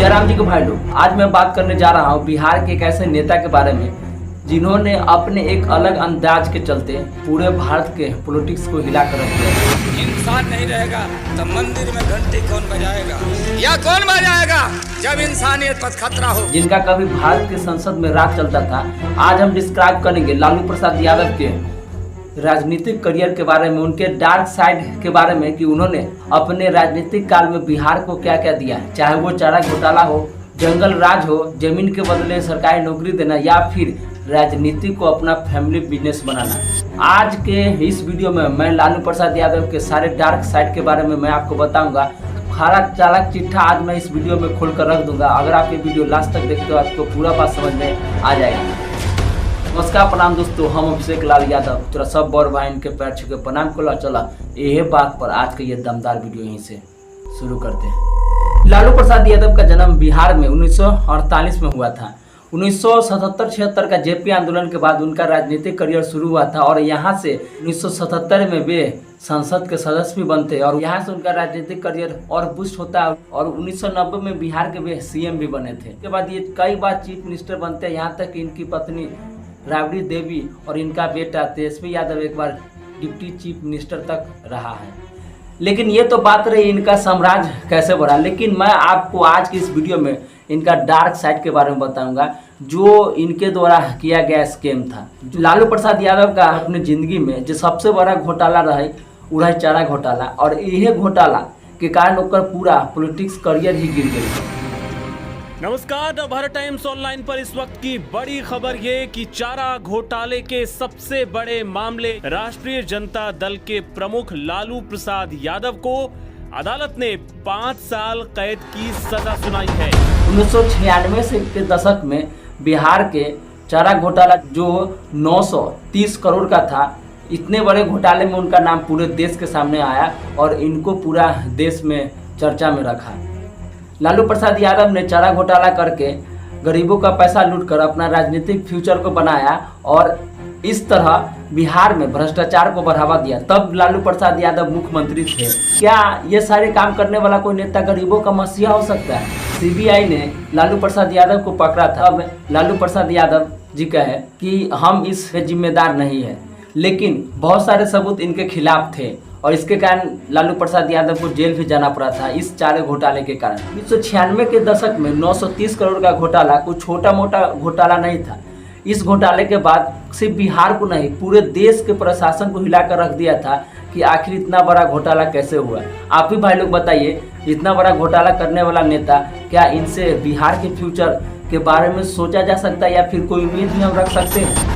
जयराम जी के भाई लोग, आज मैं बात करने जा रहा हूँ बिहार के एक ऐसे नेता के बारे में जिन्होंने अपने एक अलग अंदाज के चलते पूरे भारत के पॉलिटिक्स को हिला कर रख दिया। इंसान नहीं रहेगा तो मंदिर में घंटी कौन बजाएगा या कौन बजाएगा जब इंसानियत पर खतरा हो। जिनका कभी भारत के संसद में राज चलता था, आज हम डिस्क्राइब करेंगे लालू प्रसाद यादव के राजनीतिक करियर के बारे में, उनके डार्क साइड के बारे में कि उन्होंने अपने राजनीतिक काल में बिहार को क्या क्या दिया, चाहे वो चारा घोटाला हो, जंगल राज हो, जमीन के बदले सरकारी नौकरी देना या फिर राजनीति को अपना फैमिली बिजनेस बनाना। आज के इस वीडियो में मैं लालू प्रसाद यादव के सारे डार्क साइड के बारे में मैं आपको बताऊंगा। खारा चालक चिट्ठा आज मैं इस वीडियो में खोल कर रख दूंगा। अगर आप ये वीडियो लास्ट तक देखते हो आपको पूरा बात समझ में आ जाएगा। नमस्कार, प्रणाम दोस्तों, हम अभिषेक लाल यादव तोरा सब बड़ बहन के पैर छू के प्रणाम कर चला। यही बात पर आज का ये दमदार वीडियो यहीं से शुरू करते हैं। लालू प्रसाद यादव का जन्म बिहार में 1948 में हुआ था। 1977-76 का जेपी आंदोलन के बाद उनका राजनीतिक करियर शुरू हुआ था और यहाँ से 1977 में वे संसद के सदस्य भी बनते और यहाँ से उनका राजनीतिक करियर और बूस्ट होता है और 1990 में बिहार के वे सीएम भी बने थे। उसके बाद ये कई बार चीफ मिनिस्टर बनते हैं, यहाँ तक कि इनकी पत्नी राबड़ी देवी और इनका बेटा तेजस्वी यादव एक बार डिप्टी चीफ मिनिस्टर तक रहा है। लेकिन ये तो बात रही इनका साम्राज्य कैसे बढ़ा, लेकिन मैं आपको आज की इस वीडियो में इनका डार्क साइड के बारे में बताऊंगा जो इनके द्वारा किया गया स्कैम था। लालू प्रसाद यादव का अपनी जिंदगी में जो सबसे बड़ा घोटाला रहा वो है चारा घोटाला और यह घोटाला के कारण उनका पूरा पॉलिटिक्स करियर ही गिर गया। नमस्कार, भारत टाइम्स ऑनलाइन पर इस वक्त की बड़ी खबर ये कि चारा घोटाले के सबसे बड़े मामले राष्ट्रीय जनता दल के प्रमुख लालू प्रसाद यादव को अदालत ने 5 साल कैद की सजा सुनाई है। 1996 से के दशक में बिहार के चारा घोटाला जो 930 करोड़ का था, इतने बड़े घोटाले में उनका नाम पूरे देश के सामने आया और इनको पूरा देश में चर्चा में रखा। लालू प्रसाद यादव ने चारा घोटाला करके गरीबों का पैसा लूटकर अपना राजनीतिक फ्यूचर को बनाया और इस तरह बिहार में भ्रष्टाचार को बढ़ावा दिया। तब लालू प्रसाद यादव मुख्यमंत्री थे। क्या ये सारे काम करने वाला कोई नेता गरीबों का मसीहा हो सकता है? सीबीआई ने लालू प्रसाद यादव को पकड़ा था। अब लालू प्रसाद यादव जी का है कि हम इस जिम्मेदार नहीं है, लेकिन बहुत सारे सबूत इनके खिलाफ थे और इसके कारण लालू प्रसाद यादव को जेल भी जाना पड़ा था इस चारे घोटाले के कारण। 1996 के दशक में 930 करोड़ का घोटाला कोई छोटा मोटा घोटाला नहीं था। इस घोटाले के बाद सिर्फ बिहार को नहीं पूरे देश के प्रशासन को हिलाकर रख दिया था कि आखिर इतना बड़ा घोटाला कैसे हुआ। आप ही भाई लोग बताइए, इतना बड़ा घोटाला करने वाला नेता, क्या इनसे बिहार के फ्यूचर के बारे में सोचा जा सकता है या फिर कोई उम्मीद भी हम रख सकते हैं?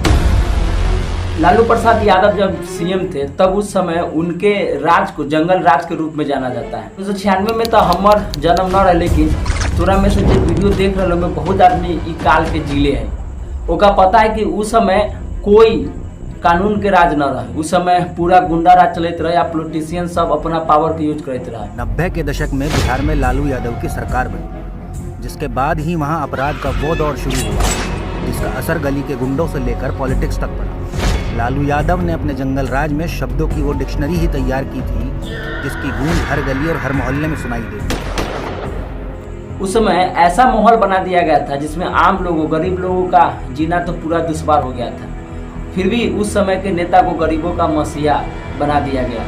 लालू प्रसाद यादव जब सीएम थे तब उस समय उनके राज को जंगल राज के रूप में जाना जाता है। 1996 में तो हमार जन्म न रहे, लेकिन तोरा में से जो वीडियो देख रहे में बहुत आदमी ई काल के जिले हैं। ओका पता है कि उस समय कोई कानून के राज न रहे, उस समय पूरा गुंडा राज चलते रहे या पॉलिटिशियन सब अपना पावर के यूज करते रहे। 90 के दशक में बिहार में लालू यादव की सरकार बनी, जिसके बाद ही वहां अपराध का वो दौर शुरू हुआ जिसका असर गली के गुंडों से लेकर पॉलिटिक्स तक पड़ा। लालू यादव ने अपने जंगल राज में शब्दों की वो डिक्शनरी ही तैयार की थी जिसकी गूंज हर गली और हर मोहल्ले में सुनाई देती। उस समय ऐसा माहौल बना दिया गया था जिसमें आम लोगों, गरीब लोगों का जीना तो पूरा दुश्वार हो गया था। फिर भी उस समय के नेता को गरीबों का मसीहा बना दिया गया।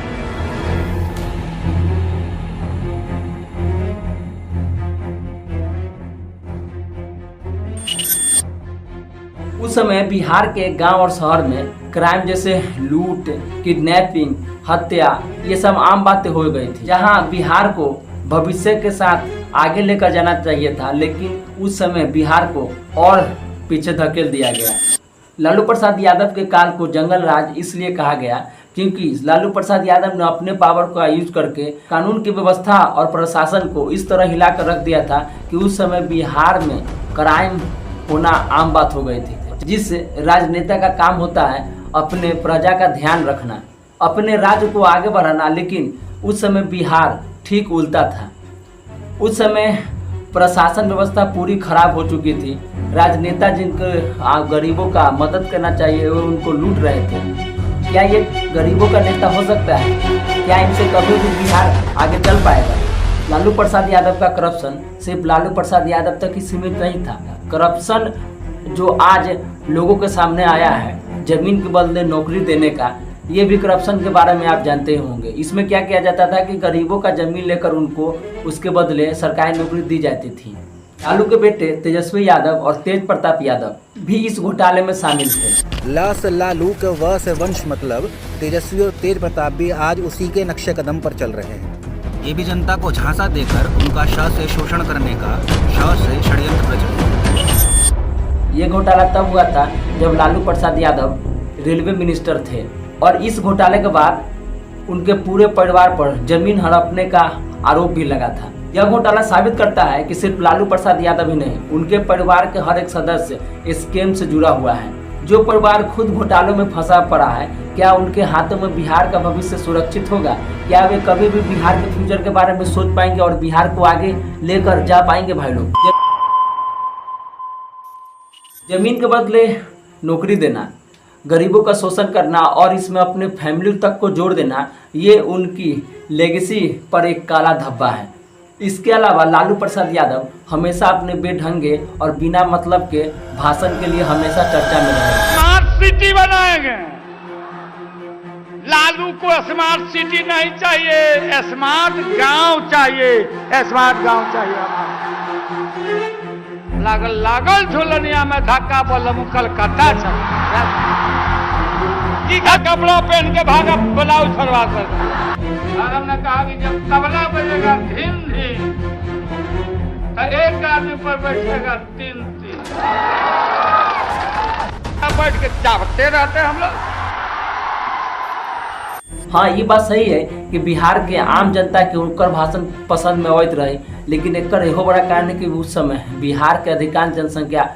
उस समय बिहार के गांव और शहर में क्राइम जैसे लूट, किडनैपिंग, हत्या ये सब आम बातें हो गई थी। जहां बिहार को भविष्य के साथ आगे लेकर जाना चाहिए था, लेकिन उस समय बिहार को और पीछे धकेल दिया गया। लालू प्रसाद यादव के काल को जंगल राज इसलिए कहा गया क्योंकि लालू प्रसाद यादव ने अपने पावर का यूज करके कानून की व्यवस्था और प्रशासन को इस तरह हिला कर रख दिया था कि उस समय बिहार में क्राइम होना आम बात हो गई थी। जिस राजनेता का काम होता है अपने प्रजा का ध्यान रखना, अपने राज्य को आगे बढ़ाना, लेकिन उस समय बिहार ठीक उल्टा था। उस समय प्रशासन व्यवस्था पूरी खराब हो चुकी थी। राजनेता जिनको गरीबों का मदद करना चाहिए वो उनको लूट रहे थे। क्या ये गरीबों का नेता हो सकता है? क्या इनसे कभी भी बिहार आगे चल पाएगा? लालू प्रसाद यादव का करप्शन सिर्फ लालू प्रसाद यादव तक ही सीमित नहीं था। करप्शन जो आज लोगों के सामने आया है जमीन के बदले नौकरी देने का, ये भी करप्शन के बारे में आप जानते ही होंगे। इसमें क्या किया जाता था कि गरीबों का जमीन लेकर उनको उसके बदले सरकारी नौकरी दी जाती थी। लालू के बेटे तेजस्वी यादव और तेज प्रताप यादव भी इस घोटाले में शामिल थे। ला से लालू के व से वंश मतलब तेजस्वी और तेज प्रताप भी आज उसी के नक्शे कदम पर चल रहे हैं। ये भी जनता को झांसा देकर उनका श से शोषण करने का श से षड्यंत्र प्रचलित है। ये घोटाला तब हुआ था जब लालू प्रसाद यादव रेलवे मिनिस्टर थे और इस घोटाले के बाद उनके पूरे परिवार पर जमीन हड़पने का आरोप भी लगा था। यह घोटाला साबित करता है कि सिर्फ लालू प्रसाद यादव ही नहीं, उनके परिवार के हर एक सदस्य स्कैम से जुड़ा हुआ है। जो परिवार खुद घोटालों में फंसा पड़ा है, क्या उनके हाथों में बिहार का भविष्य सुरक्षित होगा? क्या वे कभी भी बिहार के फ्यूचर के बारे में सोच पाएंगे और बिहार को आगे लेकर जा पाएंगे? भाई लोग, जमीन के बदले नौकरी देना, गरीबों का शोषण करना और इसमें अपने फैमिली तक को जोड़ देना, ये उनकी लेगेसी पर एक काला धब्बा है। इसके अलावा लालू प्रसाद यादव हमेशा अपने बेढंगे और बिना मतलब के भाषण के लिए हमेशा चर्चा में रहे। स्मार्ट सिटी बनाएंगे। लालू को स्मार्ट सिटी नहीं चाहिए, स्मार्ट गांव चाहिए, स्मार्ट गांव चाहिए। लागल लागल झुलनिया में धक्का बोलम कलकत्ता का कपड़ा पहन के भागा ब्लाउज फरवा कर। हमने कहा कि जब तबला बजेगा धीम धीम तो एक आदमी पर बैठेगा तीन तीन, बैठ के चाहते रहते हम लोग। हाँ, ये बात सही है कि बिहार के आम जनता के उनकर भाषण पसंद में अवैध रहे, लेकिन एक एहो बड़ा कारण है कि उस समय बिहार के अधिकांश जनसंख्या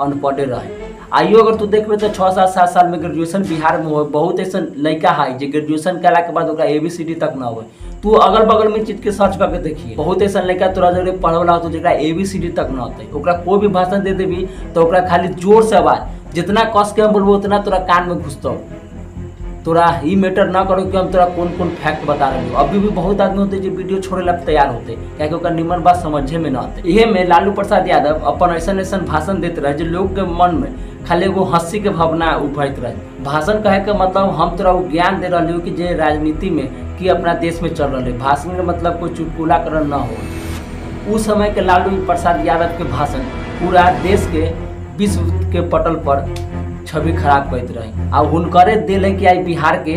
अनपढ़े रहे। आइयो अगर तू देखबे तो 6-7 साल में ग्रेजुएशन बिहार में हो, बहुत ऐसा लड़का है जो ग्रेजुएशन कला के बाद ओकरा ABCD तक ना हो। तू अगल बगल में चीज के सर्च करके देखिए, बहुत ऐसा लड़का तोरा जगह पढ़े वाला हो जरा ABCD तक ना होते, ओकरा कोई भी भाषण दे देवी तो ओकरा खाली जोर से आवाज, जितना कस के हम बोलबो उतना तोरा कान में घुसतो। तोरा ही मैटर ना करो कि हम तोरा कौन कौन फैक्ट बता रहे हो। अभी भी बहुत आदमी होते जो वीडियो छोड़े ला तैयार होते, क्या ओकर निमन बात समझे में ना आते। इहे में लालू प्रसाद यादव अपन ऐसा भाषण देते रहे जो लोग के मन में खाली एगो हंसी के भावना उभरत रहे। भाषण कहे के मतलब हम तोरा ज्ञान दे रहे हो कि जे राजनीति में कि अपना देश में चल रहे। भाषण के मतलब कोई चुटकुलाकरण न हो। उस समय के लालू प्रसाद यादव के भाषण पूरा देश के विश्व के पटल पर छवि खराब करते रहे और हुनकरे दिल है कि आज बिहार के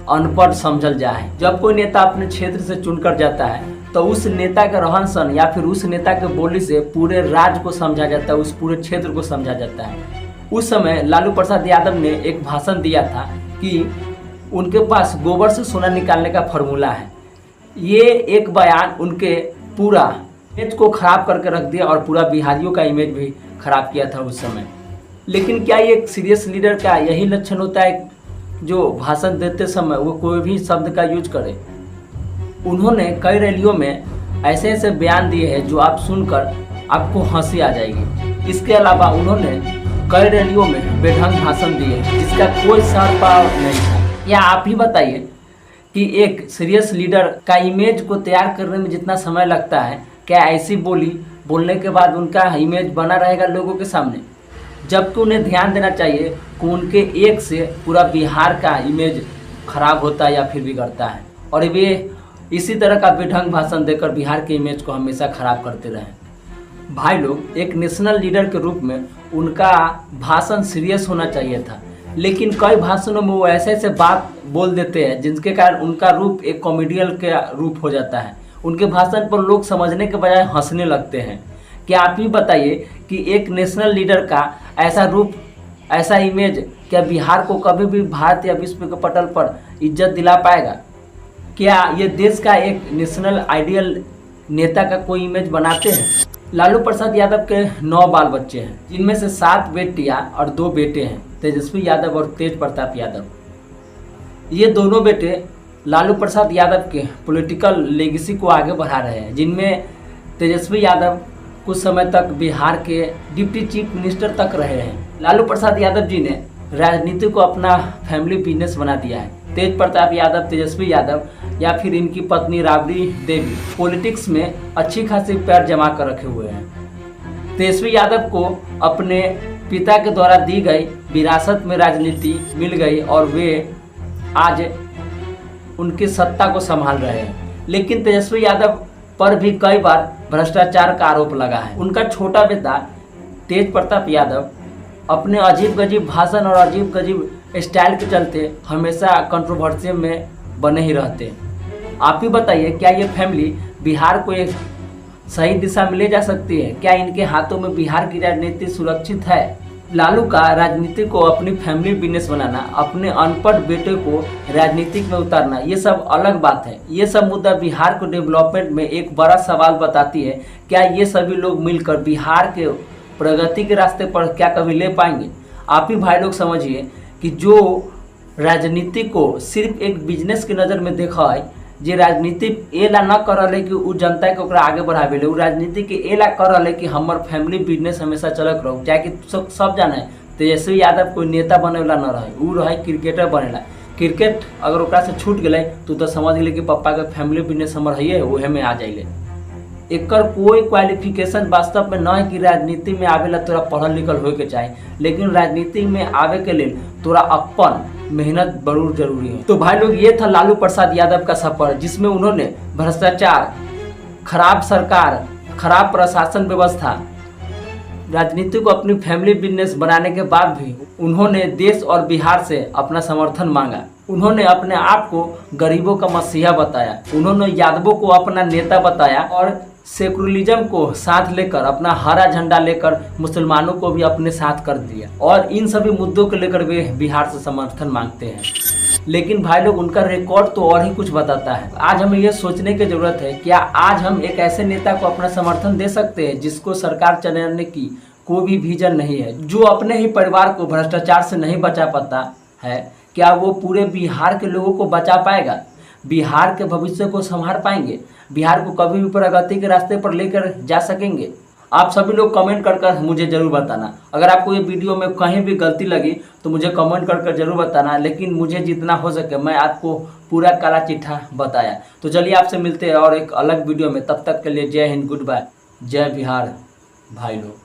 अनपढ़ समझल जाए। जब कोई नेता अपने क्षेत्र से चुनकर जाता है तो उस नेता के रहन सहन या फिर उस नेता के बोली से पूरे राज्य को समझा जाता है, उस पूरे क्षेत्र को समझा जाता है। उस समय लालू प्रसाद यादव ने एक भाषण दिया था कि उनके पास गोबर से सोना निकालने का फॉर्मूला है। ये एक बयान उनके पूरा इमेज को खराब करके रख दिया और पूरा बिहारियों का इमेज भी खराब किया था उस समय। लेकिन क्या ये एक सीरियस लीडर का यही लक्षण होता है जो भाषण देते समय वो कोई भी शब्द का यूज करे? उन्होंने कई रैलियों में ऐसे ऐसे बयान दिए हैं जो आप सुनकर आपको हंसी आ जाएगी। इसके अलावा उन्होंने कई रैलियों में बेढंग भाषण दिए जिसका कोई सर पाव नहीं था। या आप ही बताइए कि एक सीरियस लीडर का इमेज को तैयार करने में जितना समय लगता है, क्या ऐसी बोली बोलने के बाद उनका इमेज बना रहेगा लोगों के सामने? जबकि उन्हें ध्यान देना चाहिए कि उनके एक से पूरा बिहार का इमेज खराब होता है या फिर बिगड़ता है, और वे इसी तरह का बेढंग भाषण देकर बिहार के इमेज को हमेशा खराब करते रहे। भाई लोग, एक नेशनल लीडर के रूप में उनका भाषण सीरियस होना चाहिए था, लेकिन कई भाषणों में वो ऐसे ऐसे बात बोल देते हैं जिनके कारण उनका रूप एक कॉमेडियन का रूप हो जाता है। उनके भाषण पर लोग समझने के बजाय हंसने लगते हैं। क्या आप ही बताइए कि एक नेशनल लीडर का ऐसा रूप, ऐसा इमेज क्या बिहार को कभी भी भारत या विश्व के पटल पर इज्जत दिला पाएगा? क्या ये देश का एक नेशनल आइडियल नेता का कोई इमेज बनाते हैं? लालू प्रसाद यादव के 9 बाल बच्चे हैं, जिनमें से 7 बेटियां और 2 बेटे हैं, तेजस्वी यादव और तेज प्रताप यादव। ये दोनों बेटे लालू प्रसाद यादव के पॉलिटिकल लेगेसी को आगे बढ़ा रहे हैं, जिनमें तेजस्वी यादव कुछ समय तक बिहार के डिप्टी चीफ मिनिस्टर तक रहे हैं। लालू प्रसाद यादव जी ने राजनीति को अपना फैमिली बिजनेस बना दिया है। तेज प्रताप यादव, तेजस्वी यादव या फिर इनकी पत्नी राबड़ी देवी पॉलिटिक्स में अच्छी खासी पैर जमा कर रखे हुए हैं। तेजस्वी यादव को अपने पिता के द्वारा दी गई विरासत में राजनीति मिल गई और वे आज उनकी सत्ता को संभाल रहे हैं। लेकिन तेजस्वी यादव पर भी कई बार भ्रष्टाचार का आरोप लगा है। उनका छोटा बेटा तेज प्रताप यादव अपने अजीब गजीब भाषण और अजीब गजीब स्टाइल के चलते हमेशा कंट्रोवर्सी में बने ही रहते हैं। आप ही बताइए, क्या ये फैमिली बिहार को एक सही दिशा में ले जा सकती है? क्या इनके हाथों में बिहार की राजनीति सुरक्षित है? लालू का राजनीति को अपनी फैमिली बिजनेस बनाना, अपने अनपढ़ बेटे को राजनीतिक में उतारना, ये सब अलग बात है। ये सब मुद्दा बिहार को डेवलपमेंट में एक बड़ा सवाल बताती है। क्या ये सभी लोग मिलकर बिहार के प्रगति के रास्ते पर क्या कभी ले पाएंगे? आप ही भाई लोग समझिए कि जो राजनीति को सिर्फ एक बिजनेस की नज़र में देखा है, जे राजनीति एला न कर रहे कि उ जनता के ओकरा आगे बढ़ावे ले, उ राजनीति के एला कर रहे कि हमर फैमिली बिजनेस हमेशा चलत रहो। क्या कि सब जाने तेजस्वी यादव कोई नेता बने वाला न रहे, उ रहे क्रिकेटर बनेला। क्रिकेट अगर ओकरा से छूट गए तो समझ ले कि पापा के फैमिली बिजनेस हमर है वह में आ जाइले। एकर कोई क्वालिफिकेशन वास्तव में न है कि राजनीति में आवेला तोरा पढ़ल लिखल होए के चाही, लेकिन राजनीति में आवे के लिए तोरा अपन मेहनत जरूर जरूरी है। तो भाई लोग, ये था लालू प्रसाद यादव का सफर, जिसमें उन्होंने भ्रष्टाचार, खराब सरकार, खराब प्रशासन व्यवस्था, राजनीति को अपनी फैमिली बिजनेस बनाने के बाद भी उन्होंने देश और बिहार से अपना समर्थन मांगा। उन्होंने अपने आप को गरीबों का मसीहा बताया। उन्होंने यादवों को अपना नेता बताया और सेकुलरिज्म को साथ लेकर, अपना हरा झंडा लेकर मुसलमानों को भी अपने साथ कर दिया और इन सभी मुद्दों को लेकर वे बिहार से समर्थन मांगते हैं। लेकिन भाई लोग, उनका रिकॉर्ड तो और ही कुछ बताता है। आज हमें यह सोचने की जरूरत है, क्या आज हम एक ऐसे नेता को अपना समर्थन दे सकते हैं जिसको सरकार चलाने की कोई भी विजन नहीं है, जो अपने ही परिवार को भ्रष्टाचार से नहीं बचा पाता है? क्या वो पूरे बिहार के लोगों को बचा पाएगा? बिहार के भविष्य को संभाल पाएंगे? बिहार को कभी भी प्रगति के रास्ते पर लेकर जा सकेंगे? आप सभी लोग कमेंट कर मुझे ज़रूर बताना। अगर आपको ये वीडियो में कहीं भी गलती लगी तो मुझे कमेंट कर ज़रूर बताना, लेकिन मुझे जितना हो सके मैं आपको पूरा काला चिट्ठा बताया। तो चलिए, आपसे मिलते हैं और एक अलग वीडियो में। तब तक के लिए जय हिंद, गुड बाय, जय बिहार भाई लोग।